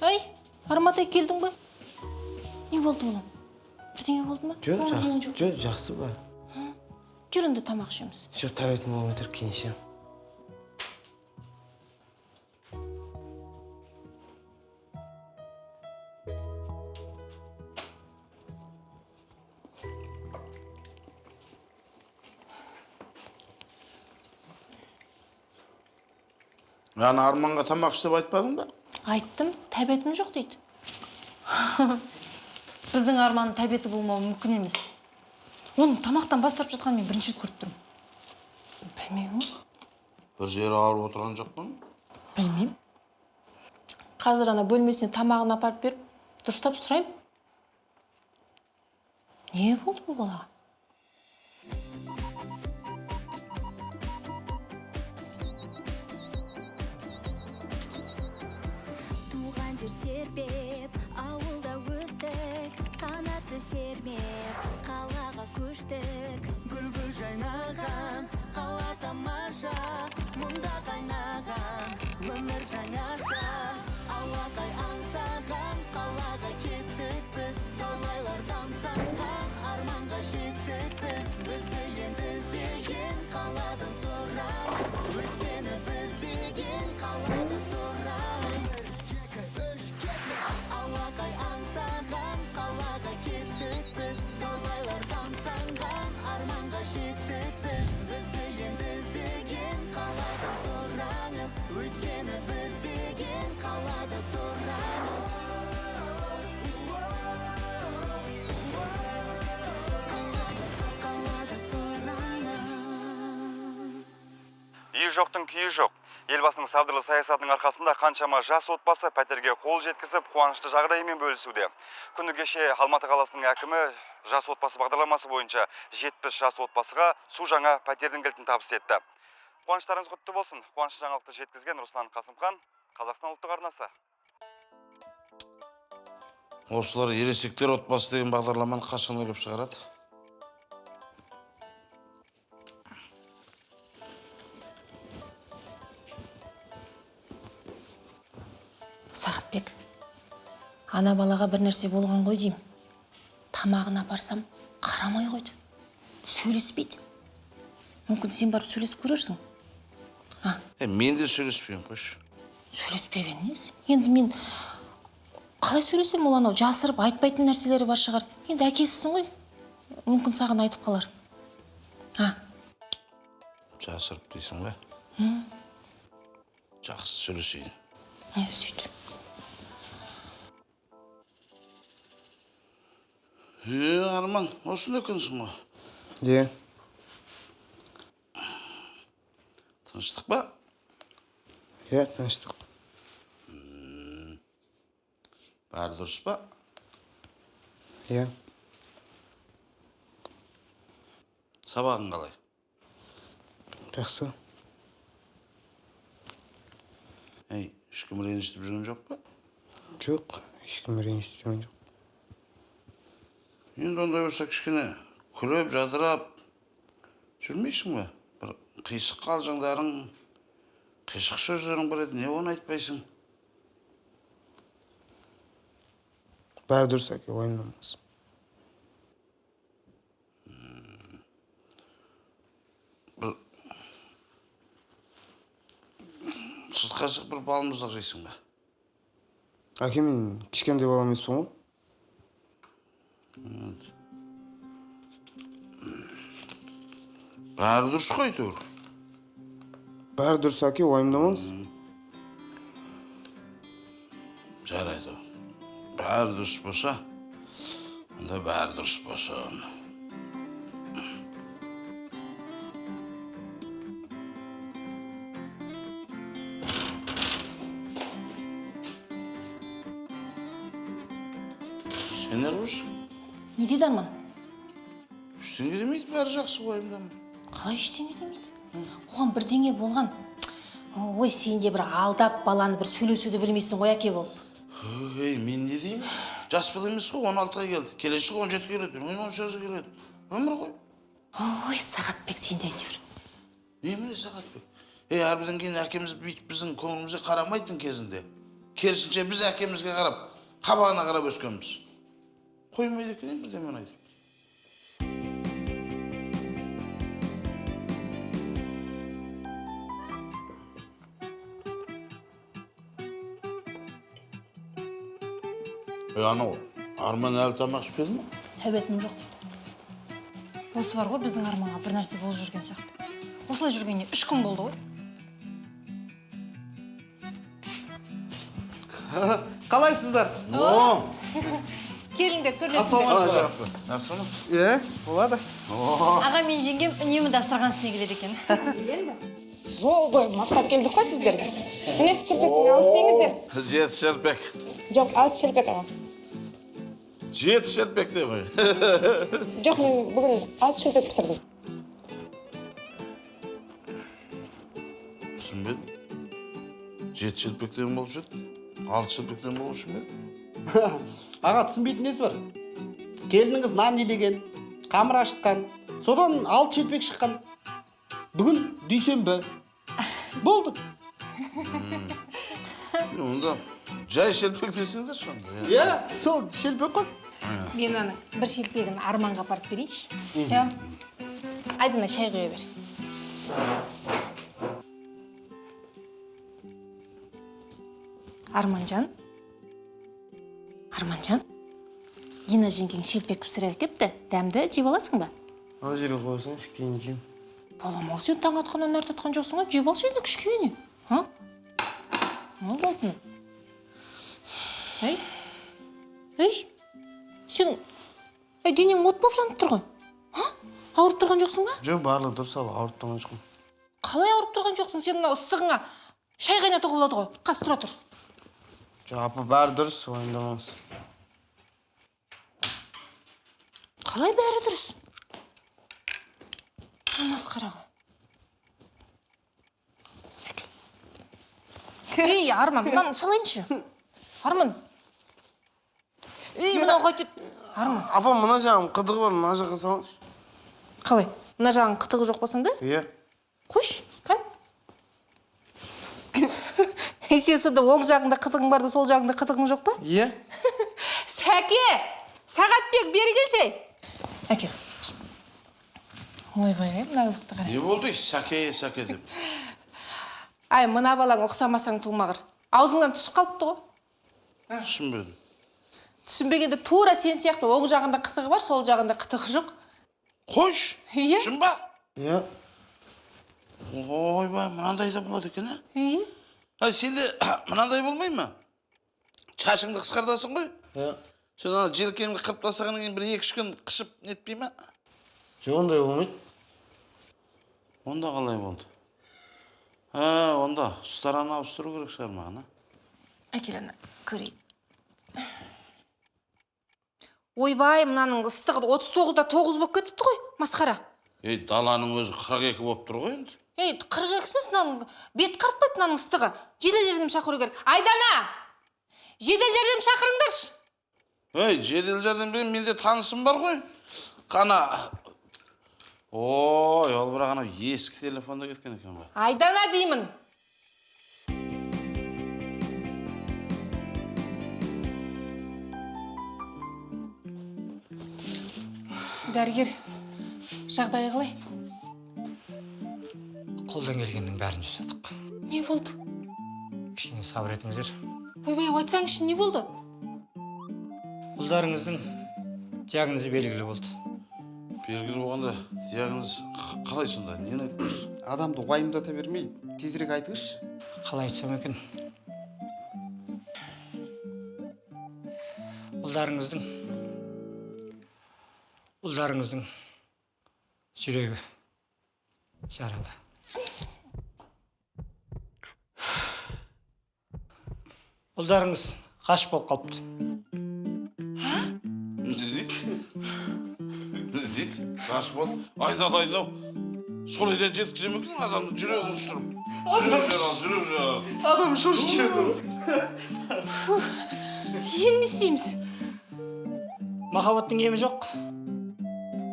Ай, Арматай, келдің бе? Не болды болам? Бірдеңе болды ма? Жоқ, жақсы ба? Жүр енді тамақ ішеміз. Жоқ, тәуетім болып отыр, кейін ішем. Яны Арманға тамақ ішіп айтпадың ба? Айттым, тәбетім жоқ дейді. Біздің Арманның тәбеті болмауы мүмкін емес. Оның тамақтан бас тартып жатқанын мен бірінші рет көріп тұрмын. Білмеймін. Бір жері ауырып отырған жоқ па? Білмеймін. Қазір ана бөлмесіне тамағын апарып беріп, дұрыстап сұрайым. Не болды бұл балаға? Туған жер тербеп, ауылда өстік, қанатты сермеп, қалаға көштік. Гүл-гүл жайнаған, қала тамаша, мұнда қайнаған, өмір жаңаша. Ауадай аңсаған, қалаға кеттік біз, талайлар тамсанған, арманға жеттік біз. Бізді енді іздеген, қаладан сорамыз, өткені біз деген, қалада тұрамыз. Ауадай аңсаған, қалаға кеттік біз, талайлар тамсанған, арманға жеттік біз. Бізді енді іздеген, қаладан сорамыз, өткені біз деген, қалада тұрамыз. Қалада тұрамыз. Үйі жоқтың күйі жоқ. Елбасының сабырлы саясатының арқасында қаншама жас отбасы пәтерге қол жеткізіп, қуанышты жағдайымен бөлісуде. Күні кеше Алматы қаласының әкімі жас отбасы бағдарламасы бойынша 70 жас отбасыға су жаңа пәтердің кілтін табыс етті. Қуаныштарыңыз құтты болсын. Қуанышты жаңалықты жеткізген Руслан Қасымхан, Қазақстан ұлттық арнасы. Осылар ересектер отбасы деген бағдарламаны қашан ойлап шығарады? Сағатбек, ана балаға бір нәрсе болған ғой деймін. Тамағын апарсам, қарамай қойды. Сөйлеспейді. Мүмкін сен барып сөйлесіп көрерсің. Мен де сөйлеспеймін, қойшы. Сөйлеспеген несі? Енді мен қалай сөйлесем, ол анау жасырып айтпайтын нәрселері бар шығар. Енді әкесісің ғой. Мүмкін саған айтып қалар. Жасырып дейсің ба? Жақсы сөйлесейін. Не сөйт? Арман, осында екенсің ба? Де. Тыныштық па? Тыныштық. Бәрі дұрыс па? Сабағың қалай? Жақсы. Ешкім ренжітіп жүрген жоқ па? Жоқ, ешкім ренжітіп жүрген жоқ. Енді ондай болса кішкене күліп, жадырап жүрмейсің ба? Бір қисық қалжыңдарың, қисық сөздерің бар еді, не оны айтпайсың? Бәрі дұрыс, әке, уайымдамаңыз. Бір сыртқа шығып бір балмұздақ жейсің ба? Әке, мен кішкентай бала емеспін ғой. Бәрі дұрыс қой, тұр. Бәрі дұрыс, әке, уайымдамаңыз. Жарайды. Бәрі дұрыс болса, онда бәрі дұрыс болсын. Сен не қылышың? Не дейді Арман? Ештеңе демейді, бәрі жақсы, уайымдама. Қалай ештеңе демейді? Оған бірдеңе болған. Ой, сен де бір алдап баланы бір сөйлесуді білмейсің ғой әке болып. Ей, мен не деймін? Жас бала емес қой, 16-ға келді. Келесі жылы 17 келеді, 18 келеді. Өмір ғой. Ой, Сағатбек, сен де әйтеуір. Немене Сағатбек? Әрбірден кейін әкеміз бүйтіп біздің көңілімізге қарамайтын кезінде. Керісінше біз әкемізге қарап, қабағына қарап өскенбіз. Қоймайды екен бірдемен айтып. Анау, Арман әлі тамақ ішпеді ме? Тәбетім жоқ дейді. Осы бар ғой біздің Арманға бір нәрсе болып жүрген сияқты. Осылай жүргеніне 3 күн болды ғой. Қалайсыздар? О, Келіңдер, төрлесіңдер. Ассалаумағалейкум. Жақсы ма? Болады. Аға мен жеңгем үнемі дастархан үстіне келеді екен. Жол ғой, мақтап келдік қой сіздерді. Міне, шелпектің ауыз теңіздер. Жеті шелпек. Жоқ, 6 шелпек аға. Жеті шелпек де ғой. Жоқ, мен бүгін 6 шелпек пісірдім. Түсінбедім. Жеті шелпектен болып жүрді. 6 шелпектен болып жүрмеді. Аға, түсінбейтін несі бар? Келініңіз нан илеген, қамыр ашытқан, содан 6 шелпек шыққан. Бүгін дүйсенбі. Болды. Онда жай шелпек десеңдер сонда. Иә, сол шелпек қой. Мен аның бір шелпегін Арманға апарып берейінші. Иә. Айдына шай құя бер. Арманжан. Арманжан. Дина жеңгең шелпек пісіріп әкепті. Дәмді жеп аласың ба? Ана жерге қойсаңшы, кейін жеймін. Балам, ол сен таң атқаннан нәр татқан жоқсың ғой, жеп алшы енді кішкене. Ha? Ne oldu? Ей? Ей? Сен денең от болып жанып тұр ғой. Ауырып тұрған жоқсың ба? Жоқ, барлығы дұрыс ал, ауырып тұрған жоқпын. Қалай ауырып тұрған жоқсың? Сен мына ыстығыңа шай қайнатуға болады ғой. Қас тұра тұр. Жоқ, апа, бәрі дұрыс, уайымдамаңыз. Қалай бәрі дұрыс? Масқара ғой. Ей, Арман, мынаны салайыншы. Арман. Ей, мынау қайтеді. Арман. Апа, мына жағым қыдығы бар, мына жаққа салыңызшы. Қалай? Мына жағың қытығы жоқ болсаң да? Иә. Қойшы, кән. Сен сонда оң жағыңда қытығың барды, сол жағыңда қытығың жоқ па? Иә. Сәке! Сағатбек, бері келші. Әке. Ойбай, мына қызықты қара. Не болды, сәке деп? Ай, мына балаң ұқсамасаң тумағыр. Аузыңнан түсіп қалыпты ғой. Түсінбедім. Түсінбегенде тура сен сияқты оң жағында қытығы бар, сол жағында қытығы жоқ. Қойш, Иә. шын ба? Иә. Ойбай, мынандай да болады екен, ә? Иә. Сенде мынандай болмай ма? Шашыңды қысқартасың ғой? Иә. Сен ана желкеңді қырып тастағаннан кейін бір 2-3 күн қышып нетпей ма? Жоқ, ондай болмайды. Онда қалай болды? Онда ұстараны ауыстыру керек шығар маған, а? Әкел ана, көрейін. Ойбай, мынаның ыстығы 39-да 9 болып кетіпті ғой, масқара. Даланың өзі 42 болып тұр ғой енді. 42-сіз мынаның бет қартпайды мынаның ыстығы. Жедел жәрдем шақыру керек. Айдана! Жедел жәрдем шақырыңдаршы. Жедел жәрдем деген менде танысым бар ғой. Қана... Ой, ол бірақ ана ескі телефонда кеткен екен ба? Айдана деймін. Дәрігер, жағдайы қалай? Қолдан келгеннің бәрін жасадық. Не болды? Кішкене сабыр етіңіздер. Ойбай, айтсаңызшы, не болды? Ұлдарыңыздың диагнозы белгілі болды. Белгілі болғанда диагноз қалай сонда? Нені айтпайсыз? Адамды уайымдата бермей, тезірек айтыңызшы. Қалай айтсам екен? Ұлдарыңыздың жүрегі жаралы. Ұлдарыңыз ғашық болып қалыпты. Не дейді? Ғашық бол, айнал. Сол үйде жеткізем екен адамның жүрегін ұшырып. жүрек жарал. Адам шошып кетті. енді не істейміз? Махаббаттың емі жоқ.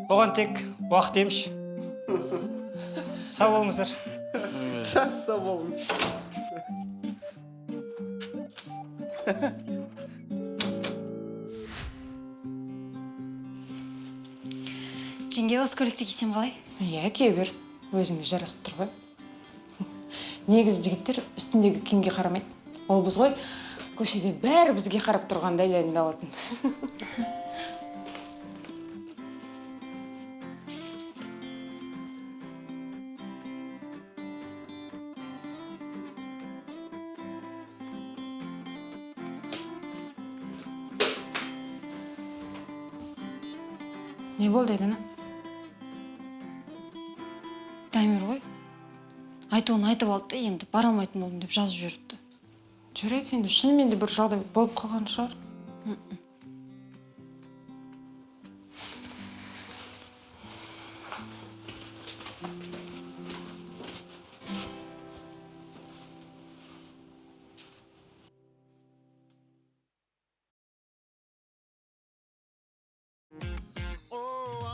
Оған тек уақыт емші. Сау болыңыздар. Жақсы болыңыз. Жеңге осы көйлекті кисем қалай? Иә, кие бер. Өзіңе жарасып тұр ғой. Негізі жігіттер үстіндегі киімге қарамайды. Ол біз ғой, көшеде бәрі бізге қарап тұрғандай жайында алатын. Не болды, Айдана? Таймер ғой. Айтуын айтып алды да, енді бара алмайтын болдым деп жазып жіберіпті. Жүреді, енді шынымен де бір жағдай болып қалған шығар.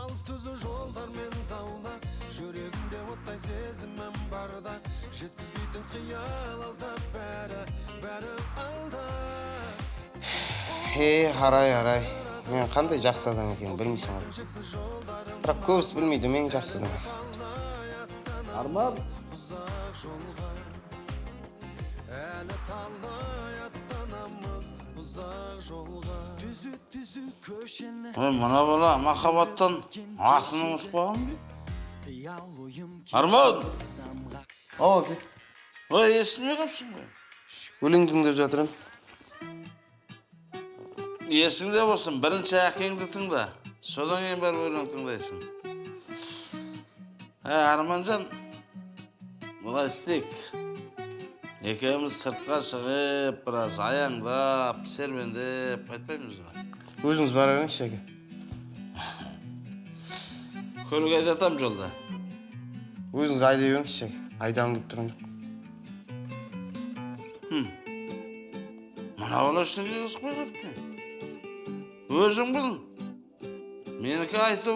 алыс түзу жолдармен заула, жүрегімде оттай сезімім барда, жеткізбейтін қиял алда, бәрі алда. Арай. Мен қандай жақсы адам екенін білмейсің ғой. Бірақ көбісі білмейді мен жақсы адам екенін. Арман. Әлі талай аттанамыз ұзақ жолға. Түзу көшені Ой, мына бала махаббаттан атын ұмытып қалған бе? қиял ойым Арман! Ау, әке. Ой, естімей қапсың ғой. Өлең тыңдап жатырын. Есіңде болсын, бірінші әкеңді тыңда. Содан кейін бар өлең тыңдайсың. Арманжан, бұлай істейік. Екеуміз сыртқа шығып, біраз аяңдап, серуендеп, айтпаймыз ба? Өзіңіз бара беріңізші, әке. Көлік айдатам жолда. Өзіңіз айдай беріңізші, әке. Айдағым келіп тұрған жоқ. Мына бала ішінде қызықпай қапты. Өзің біл. Менікі айту.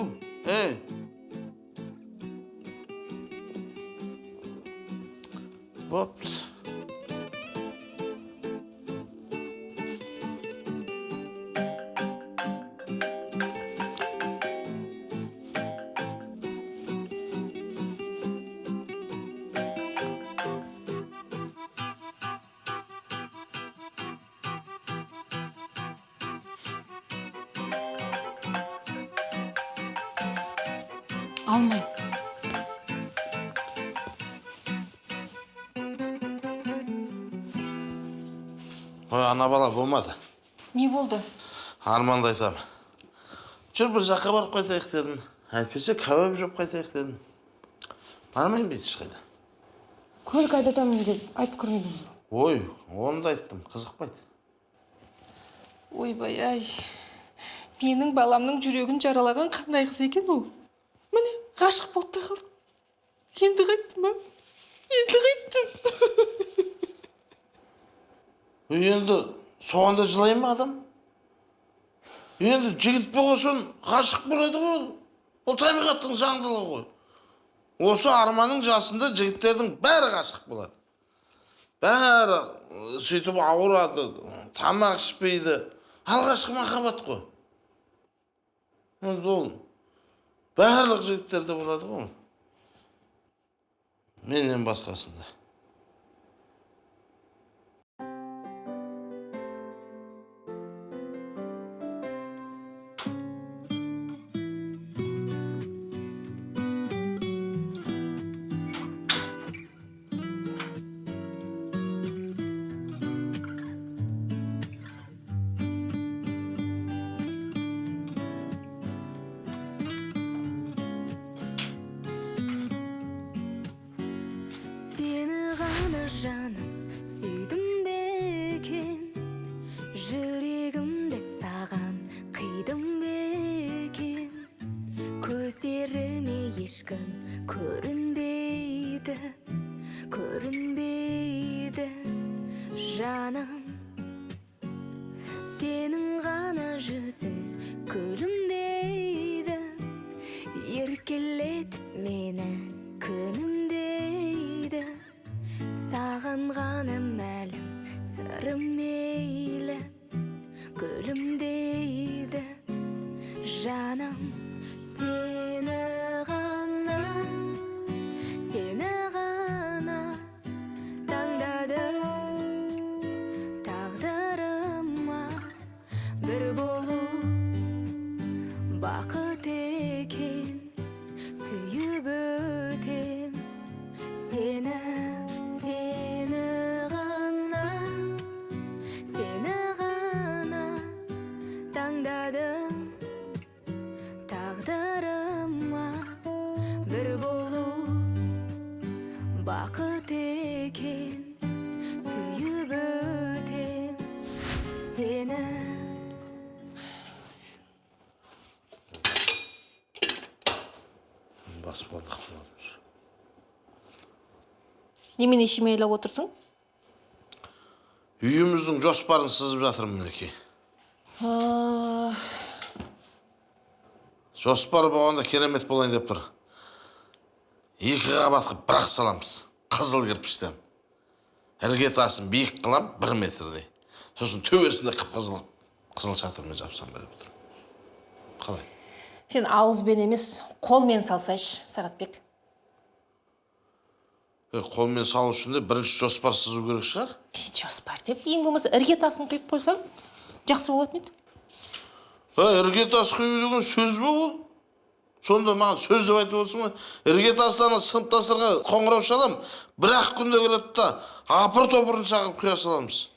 Бопты. Алмайм. Ой, ана бала болмады. Не болды? Арманды айтам. Жүр бір жаққа барып қайтайық дедім. Әйтпесе кәуап жеп қайтайық дедім. Бармайын бейді ешқайда. Көлік айдатамын деп айтып көрмедіңіз ба? Ой, оны да айттым, қызықпайды. Ойбай-ай. Менің баламның жүрегін жаралаған қандай қыз екен бұл? Міне, ғашық болды да қалдым. Енді қайттым, ба? Енді қайттым. Енді соғанда жылайын ма адам? Енді жігіт болғасын ғашық болады ғой. Ол табиғаттың заңдылығы ғой. Осы арманның жасында жігіттердің бәрі ғашық болады. Бәрі сөйтіп ауырады, тамақ ішпейді. Алғашқы махаббат қой. Ол барлық жігіттерде болады ғой. Менен басқасында. Сені ғана жаным сүйдім бе екен, жүрегімді саған қидым бе екен, көздеріме ешкім көрінбейді, көрінбейді жаным. Сенің ғана жүзің күлімдейді, еркелетіп мені күнімдейді. Саған ғана мәлім сырым мейлі, күлімдейді жаным. Сені ғана таңдадым, тағдырыма бір болу бақыт екен, сүйіп өтем сені ғана таңдадым, тағдырыма бір болу бақыт екен, сүйіп өтем сені. Бас болдық болдымыз. Немене шимайлап отырсың? Үйіміздің жоспарын сызып жатырмын мінекей. Жоспар болғанда керемет болайын деп тұр. 2 қабатқа бірақ саламыз, қызыл кірпіштен. Іргетасын биік қылам 1 метрдей. Сосын төбесінде қызыл шатырмен жапсам ба деп тұр. Қалай? Сен ауызбен емес, қолмен салсайшы, Сағатбек. Қолмен салу үшін де бірінші жоспар сызу керек шығар. Жоспар деп, ең болмаса іргетасын құйып қойсаң, жақсы болатын еді. Іргетасы құю деген сөз бе ол? Сонда маған сөз деп айтып отырсың ба? Іргетасына сыныптастарға қоңырау шалам, 1-ақ күнде келеді да, апыр-топырын шағырып құя саламыз.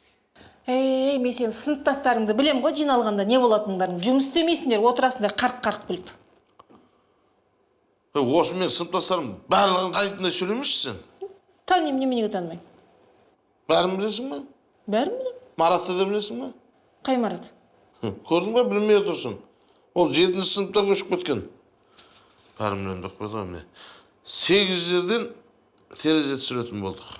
Мен сен сыныптастарыңды білем ғой, жиналғанда не болатындарын. Жұмыс істемейсіңдер, отырасыңдар қарқ-қарқ күліп. Осы мен сыныптастарым барлығын қайтында сөйлемеші сен? Таним, неменеге танымайым? Бәрін білесің ба? Бәрін білем. Маратты да білесің ба? Қай Марат? Көрдің ба, білмей отырсың. Ол 7-ші сыныпта көшіп кеткен. Бәрін білем деп қойды ғой мен. 8 жерден терезе түсіретін болдық.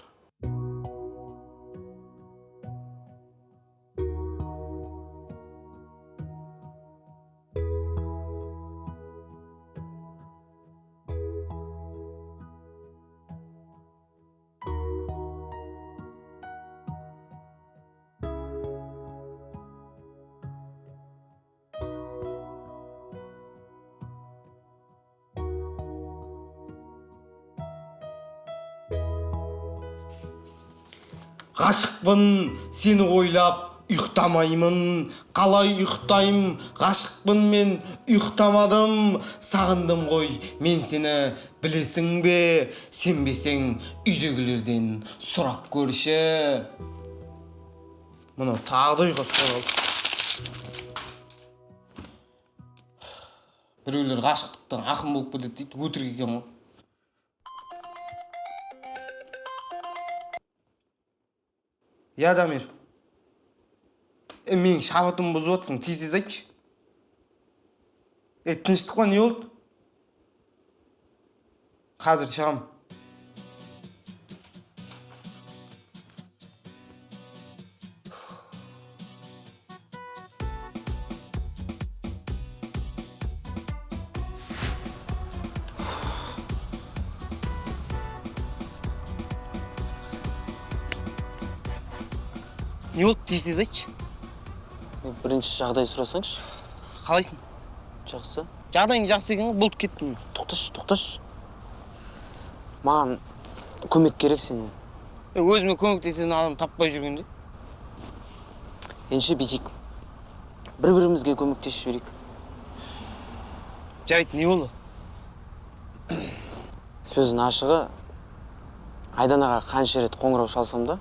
Ғашықпын, сені ойлап ұйықтамаймын, қалай ұйықтайым, ғашықпын мен ұйықтамадым, сағындым ғой, мен сені білесің бе, сенбесең үйдегілерден сұрап көрші. Мұны тағы да ұйқасы қалды. Біреулер ғашықтықтан ақын болып кетеді дейді, өтірік екен ғой. Я, Дамир. Мен шабытым бұзып отырсың, тез айтшы. Тыныштық па, не болды? Қазір шығам. Не болды, тез айтшы. Бірінші жағдай сұрасаңшы. Қалайсың? Жақсы. Жағдайың жақсы екен ғой, болып кеттім. Тоқташ. Маған көмек керек сенен. Өзіме көмектесетін адам таппай жүргенде. Ендеше бүйтейік. Бір-бірімізге көмектесіп жіберейік. Жарайды, не болды? Сөздің ашығы, Айданаға қанша рет қоңырау шалсам да,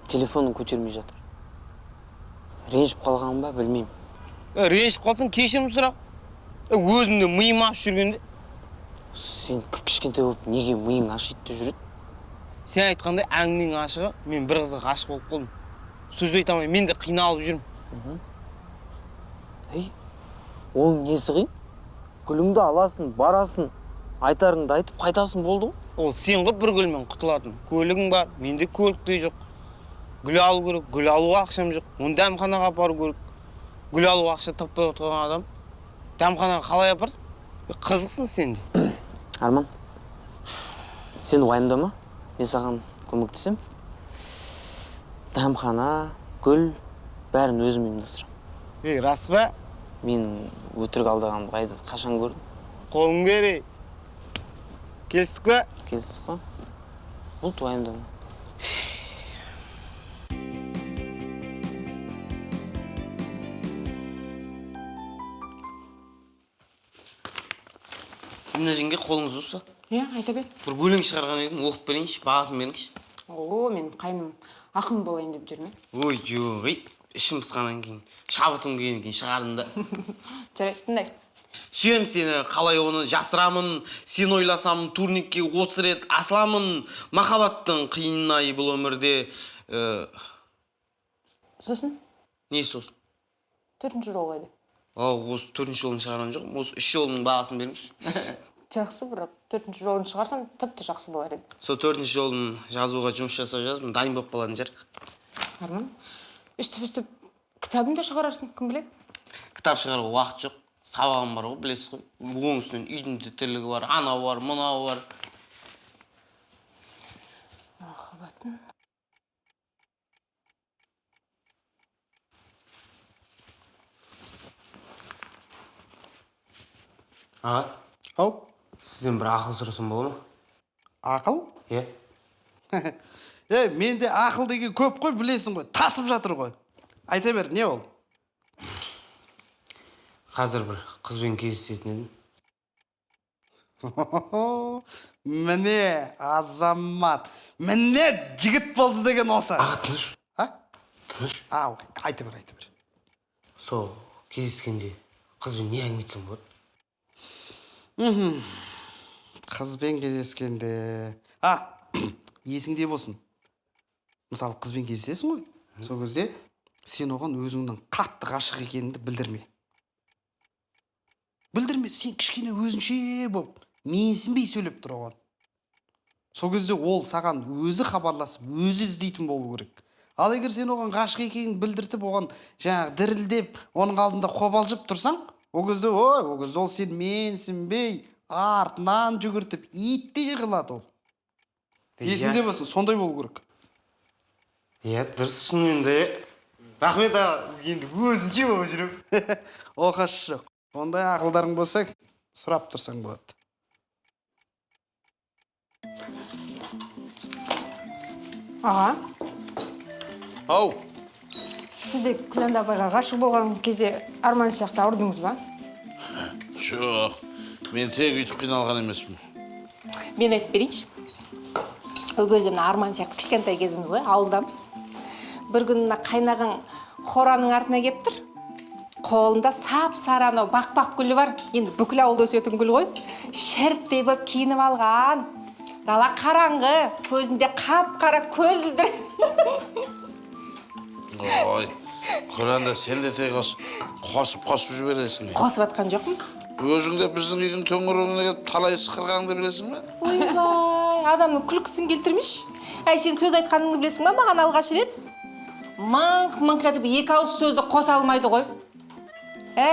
телефонын көтермей жатыр. Ренжіп қалғанын ба, білмеймін. Ренжіп қалсаң, кешірім сұра. Өзімде миым ашып жүргенде. Сен кішкентай болып неге миың ашиды деп жүреді? Сен айтқандай әңгіменің ашығы, мен бір қызға ғашық болып қалдым. Сөз айта алмай, мен де қиналып жүрмін. Оның несі қиын? Гүліңді аласың, барасың, айтарыңды айтып қайтасың, болды ғой. Ол сен ғой бір гүлмен құтылатын. Көлігің бар, менде көлікте жоқ. Гүл алу керек, гүл алуға ақшам жоқ. Оны дәмханаға апару керек. Гүл алуға ақша таппай отырған адам дәмханаға қалай апарсың? Қызықсың сен де. Арман, сен уайымдама, мен саған көмектесем. Дәмхана, гүл, бәрін өзім ұйымдастырамын. Рас па? Мен өтірік алдағанды қайда қашан көрдім? Қолың бері. Келістік па? Келістік қой. Бұл уайымдама. Мына жеңге қолыңыз бос па? Иә, айта бер. Бір өлең шығарған едім, оқып берейінші, бағасын беріңізші. О, мен қайным ақын болайын деп жүрмін. Ой, жоқ, ішім пысқаннан кейін, шабытым келгеннен кейін шығардым да. Жарайды, тыңдай. Сүйем сені, қалай оны жасырамын, сен ойласам, турникке 30 рет асыламын, махаббаттың қиынайы бұл өмірде. Сосын? Не сосын? 4-ші жол қайда? Осы 4-ші жолын шығарған жоқ, осы 3 жолының бағасын беріңізші. Жақсы, бірақ 4-ші жолын шығарсам, тіпті жақсы болар еді. Сол 4-ші жолын жазуға жұмыс жасап жаздым, дайын болып қалатын жер. Арман, үстіп кітабын да шығарарсың, кім біледі? Кітап шығаруға уақыт жоқ. Сабағым бар ғой, білесіз ғой. Оның үстінен үйдің де тірлігі бар, анау бар, мынау бар. Махаббатын. Аға, Ау, сізден бір ақыл сұрасам бола ма? ақыл? Е? Менде ақыл деген көп қой, білесің ғой, тасып жатыр ғой. Айта бер, не ол? Қазір бір қызбен кездесетін едім. Міне, азамат. Міне, жігіт болды деген осы. Аға, тыныш. Тыныш. Айта бер. Сол, кездескенде қызбен не әңгіме айтсам болады? Қызбен кездескенде... Есіңде болсын. Мысалы, қызбен кездесесің ғой. Сол кезде сен оған өзіңнің қатты ғашық екеніңді білдірме. Сен кішкене өзінше болып, менсінбей сөйлеп тұр оған. Сол кезде ол саған өзі хабарласып, өзі іздейтін болу керек. Ал егер сен оған ғашық екенін білдіртіп, оған жаңағы дірілдеп, оның алдында қобалжып тұрсаң, ол кезде ол сен менсінбей, артынан жүгіртіп, иттей қылады ол. Есіңде болсын, сондай болу керек. Дұрыс, шынымен де. Рахмет аға, енді өзінше болып жүрем. Оқас жоқ. Ондай ақылдарың болса, сұрап тұрсаң болады. Аға, Ау, сізде Күләнді апайға ғашық болған кезде Арман сияқты ауырдыңыз ба? жоқ, мен тек үйтіп қиналған емеспін. Мен айтып берейінші. Ол кезде мына Арман сияқты кішкентай кезіміз ғой, ауылдамыз. Бір күн мына қайнаған қораның артына кеп тұр. Қолында сап-сары анау бақ-бақ гүлі бар. Енді бүкіл ауылда өсетін гүл ғой. Шерттей болып киініп алған. Дала қараңғы, көзінде қап-қара көзілдір. Ой, Күләнді сен де тек қосып жібересің. Қосып атқан жоқпын. Өзің де біздің үйдің төңірегіне келіп талай сықырғанды білесің бе? Ойбай, адамның күлкісін келтірмеш. Сен сөз айтқаныңды білесің ба, маған алғаш рет? Мыңқ етіп екі ауыз сөзді қоса алмайды ғой.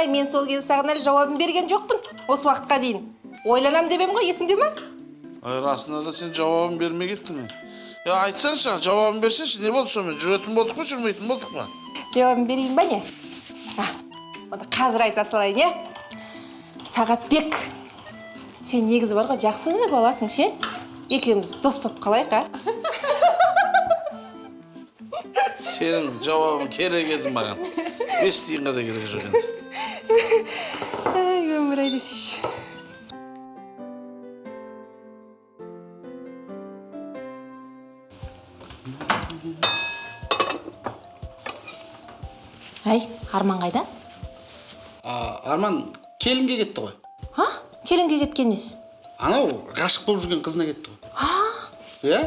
Мен сол кезде саған әлі жауабын берген жоқпын. Осы уақытқа дейін. Ойланам дебем ғой, есіңде ме? Расында да сен жауабын бермей кеттің. Айтсаңшы, жауабын берсеңші, не болды сонымен? Жүретін болдық па, жүрмейтін болдық па? Жауабын берейін ба не? Онда қазір айта салайын, е? Сағатбек, сен негізі бар ғой, жақсы баласың, ше? Екеуміз дос болып қалайық, а? Сенің жауабын керек еді маған. Естиінға да керек жоқ енді. Өмір ай десейші. Арман қайда? Арман келінге кетті ғой. Келінге кеткен несі? Анау ғашық болып жүрген қызына кетті ғой.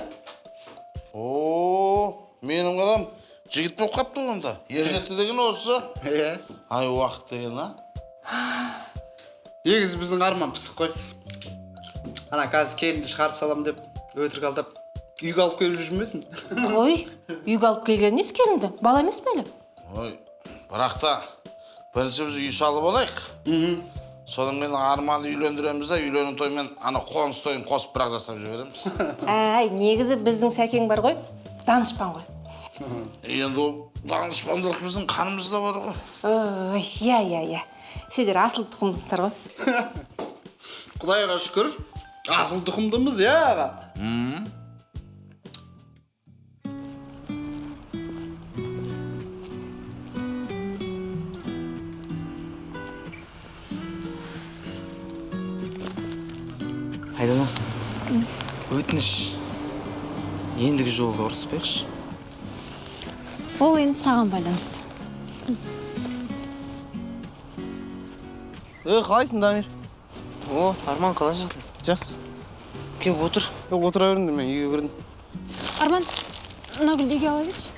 Менің қалам жігіт болып қапты онда. Ержетті деген осы. Ай, уақыт деген, Негізі біздің Арман пысық қой. Ана қазір келінді шығарып салам деп өтірік алдап үйге алып келіп жүрмесін? Қой, үйге алып келген несі келінді? Бала емес пе әлі? Ой, бірақ та бірінші біз үй салып алайық. Содан кейін Арманды үйлендіреміз де, үйлену тоймен ана қоныс тойын қосып бірақ жасап жібереміз. Әй, негізі біздің сәкең бар ғой, данышпан ғой. Енді ол данышпандылық біздің қанымызда бар ғой. Ой, иә. Сендер асыл тұқымсыңдар ғой. Құдайға шүкір, асыл тұқымдымыз, иә аға. Айдана, өтініш ендігі жолы ұрыспайықшы. Ол енді саған байланысты. Қалайсың, Дамир? О, Арман қалай жатыр? Жақсы. Кеп отыр. Отыра беріңдер, мен үйге кірдім. Арман, мына гүлді үйге ала кетші.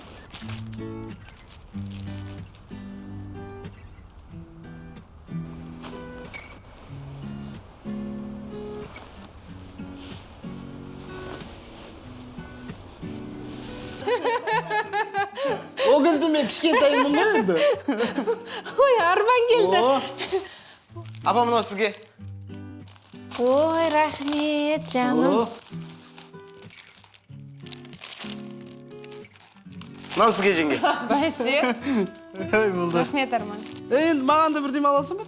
О кезде мен кішкентаймын ғой енді. Ой, Арман келді. Апа, мынау сізге. Ой, рахмет, жаным. Мынау сізге, жеңге. Бәсе. Рахмет, Арман. Енді маған да бірдеме аласың ба?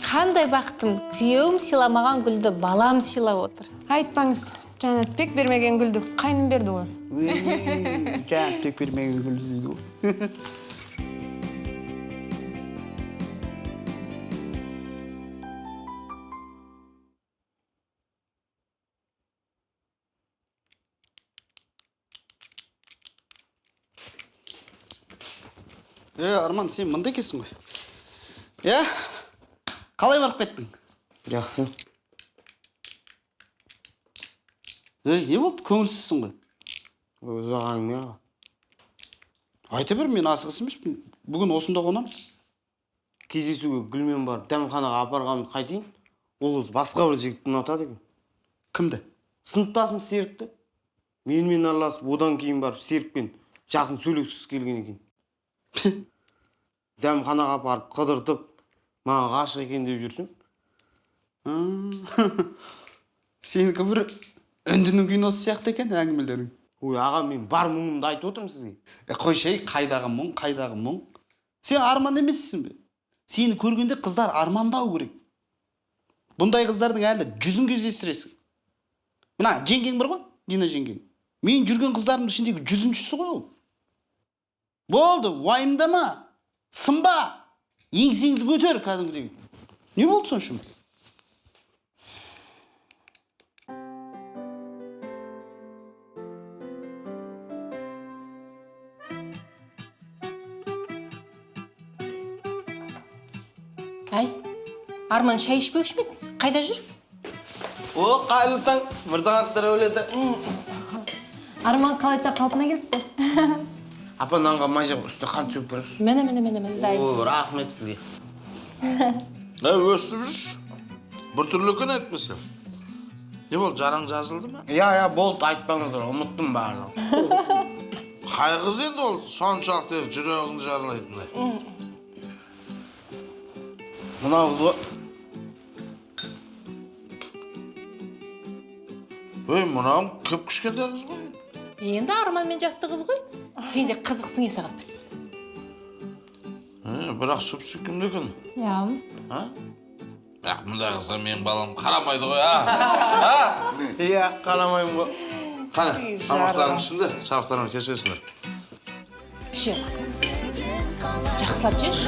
Қандай бақыттым, күйеуім сыйламаған гүлді балам сыйлап отыр. Айтпаңыз, Жанатбек бермеген гүлді қайным берді ғой. Жанатбек бермеген гүлді дейді ғой. Арман, сен мында екенсің ғой. Қалай барып кеттің? Жақсы. Не болды? Көңілсізсің ғой. Ұзақ әңгіме аға. Айта бер, мен асығыс емеспін. Бүгін осында қонам. Кездесуге гүлмен барып, дәмханаға апарғанымды қайтейін. Ол қыз басқа бір жігітті ұнатады екен. Кімді? Сыныптасым Серікті. Менімен араласып, одан кейін барып Серікпен жақын сөйлескісі келген екен. Дәмханаға апарып қыдыртып, маған ғашық екен деп жүрсің. Сенікі бір үндінің киносы сияқты екен әңгімелерің. Ой, аға, мен бар мұңымды айтып отырмын сізге. Қойшай, қайдағы мұң? Сен арман емессің бе? Сені көргенде қыздар армандау керек. Бұндай қыздардың әлі жүзін кездестіресің. Мына жеңгең бар ғой, Дина жеңгең. Мен жүрген қыздарымның ішіндегі жүзіншісі ғой ол. Болды, уайымдама, сынба, еңсеңді көтер кәдімгідей. Не болды соншым? Әй, Арман шай ішпеуші ме? Қайда жүр? О, қайырлы таң, мырзағаттар өледі. Арман қалайда қалпына келіпті. Апа, нанға май жақ үсті қан сөп бір. Мені, дай. О, рахмет сізге. Өстіп жүр. Бір түрлі күн айтпаса. Не болды, жараң жазылды ма? Я, болды, айтпаңыздар, ұмыттым барлығын. Қай қыз енді ол, соншалықты жүрегіңді жаралайтындай. Мынау қыз ғой. Мынау көп кішкентай қыз ғой. Енді Арманмен жасты қыз ғой. Сен де қызықсың Сағатбек. Бірақ сүп-сүкімді екен. Иә. Бірақ мұндай қызға менің балам қарамайды ғой, а? Иә, қарамайым ғой. Қане, тамақтарың ішінде, сабақтарыңа кешесіңдер. Ше, жақсылап жеш.